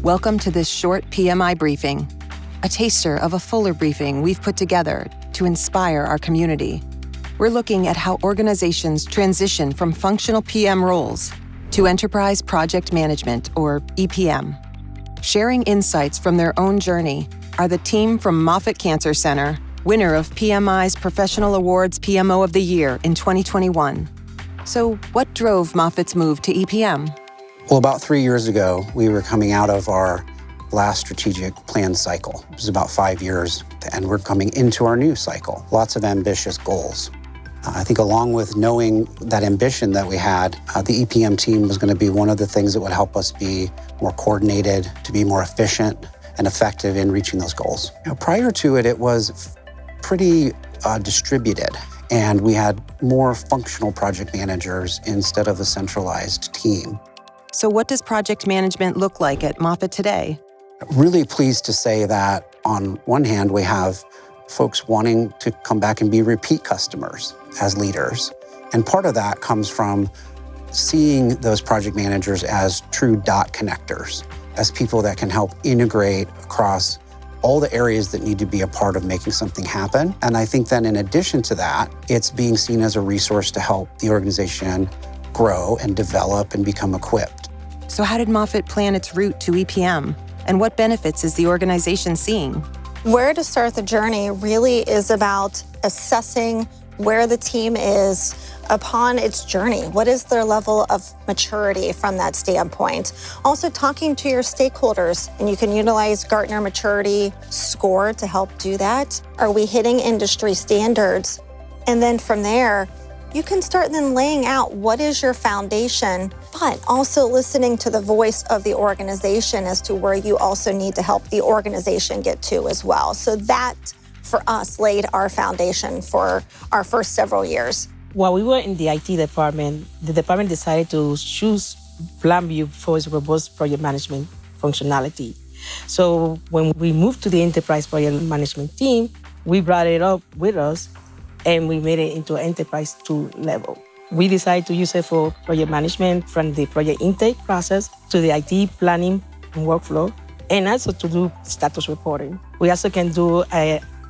Welcome to this short PMI briefing, a taster of a fuller briefing we've put together to inspire our community. We're looking at how organizations transition from functional PM roles to enterprise project management, or EPM. Sharing insights from their own journey are the team from Moffitt Cancer Center, winner of PMI's Professional Awards PMO of the Year in 2021. So what drove Moffitt's move to EPM? Well, about 3 years ago, we were coming out of our last strategic plan cycle. It was about 5 years, and we're coming into our new cycle. Lots of ambitious goals. I think along with knowing that ambition that we had, the EPM team was going to be one of the things that would help us be more coordinated, to be more efficient and effective in reaching those goals. Prior to it, it was pretty distributed, and we had more functional project managers instead of a centralized team. So what does project management look like at Moffitt today? Really pleased to say that on one hand, we have folks wanting to come back and be repeat customers as leaders. And part of that comes from seeing those project managers as true dot connectors, as people that can help integrate across all the areas that need to be a part of making something happen. And I think then in addition to that, it's being seen as a resource to help the organization grow and develop and become equipped. So how did Moffitt plan its route to EPM? And what benefits is the organization seeing? Where to start the journey really is about assessing where the team is upon its journey. What is their level of maturity from that standpoint? Also talking to your stakeholders, and you can utilize Gartner Maturity Score to help do that. Are we hitting industry standards? And then from there, you can start then laying out what is your foundation, but also listening to the voice of the organization as to where you also need to help the organization get to as well. So that, for us, laid our foundation for our first several years. While we were in the IT department, the department decided to choose PlanView for its robust project management functionality. So when we moved to the enterprise project management team, we brought it up with us and we made it into an enterprise 2 level. We decided to use it for project management from the project intake process to the IT planning and workflow, and also to do status reporting. We also can do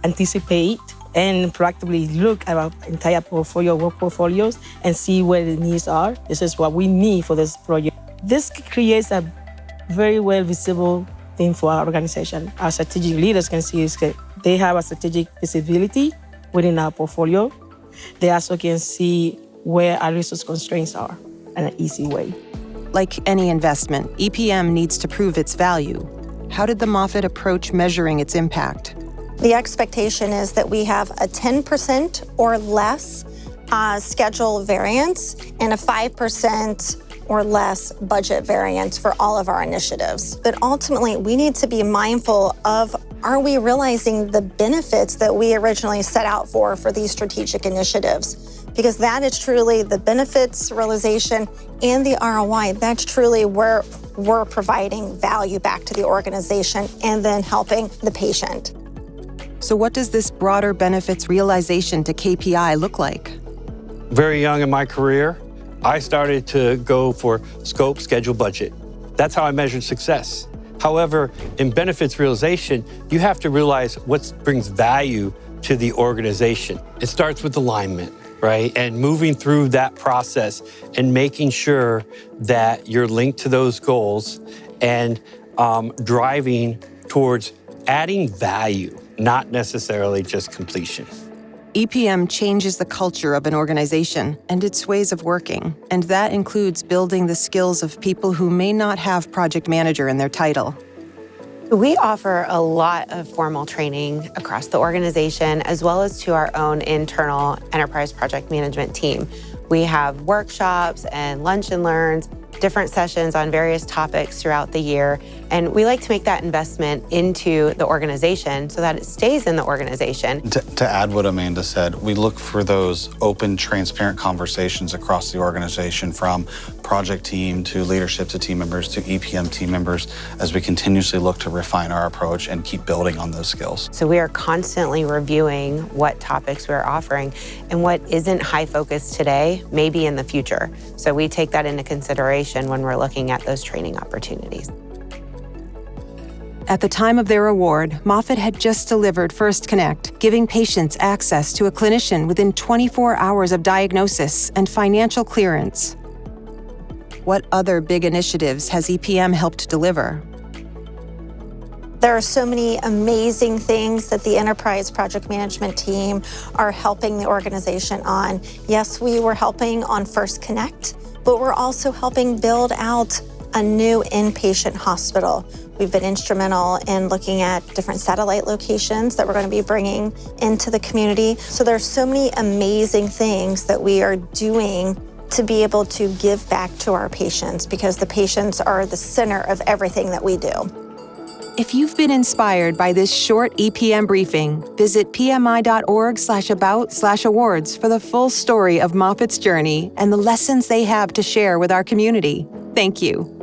anticipate and proactively look at our entire portfolio, work portfolios, and see where the needs are. This is what we need for this project. This creates a very well visible thing for our organization. Our strategic leaders can see is that they have a strategic visibility within our portfolio. They also can see where our resource constraints are in an easy way. Like any investment, EPM needs to prove its value. How did the Moffitt approach measuring its impact? The expectation is that we have a 10% or less schedule variance and a 5% or less budget variance for all of our initiatives. But ultimately, we need to be mindful of, are we realizing the benefits that we originally set out for these strategic initiatives? Because that is truly the benefits realization and the ROI. That's truly where we're providing value back to the organization and then helping the patient. So what does this broader benefits realization to KPI look like? Very young in my career, I started to go for scope, schedule, budget. That's how I measured success. However, in benefits realization, you have to realize what brings value to the organization. It starts with alignment, right? And moving through that process and making sure that you're linked to those goals and driving towards adding value, not necessarily just completion. EPM changes the culture of an organization and its ways of working, and that includes building the skills of people who may not have project manager in their title. We offer a lot of formal training across the organization, as well as to our own internal enterprise project management team. We have workshops and lunch and learns, different sessions on various topics throughout the year. And we like to make that investment into the organization so that it stays in the organization. To add what Amanda said, we look for those open, transparent conversations across the organization, from project team to leadership to team members to EPM team members, as we continuously look to refine our approach and keep building on those skills. So we are constantly reviewing what topics we're offering, and what isn't high focus today may be in the future. So we take that into consideration when we're looking at those training opportunities. At the time of their award, Moffitt had just delivered First Connect, giving patients access to a clinician within 24 hours of diagnosis and financial clearance. What other big initiatives has EPM helped deliver? There are so many amazing things that the enterprise project management team are helping the organization on. Yes, we were helping on First Connect, but we're also helping build out a new inpatient hospital. We've been instrumental in looking at different satellite locations that we're going to be bringing into the community. So there's so many amazing things that we are doing to be able to give back to our patients, because the patients are the center of everything that we do. If you've been inspired by this short EPM briefing, visit pmi.org/about/awards for the full story of Moffitt's journey and the lessons they have to share with our community. Thank you.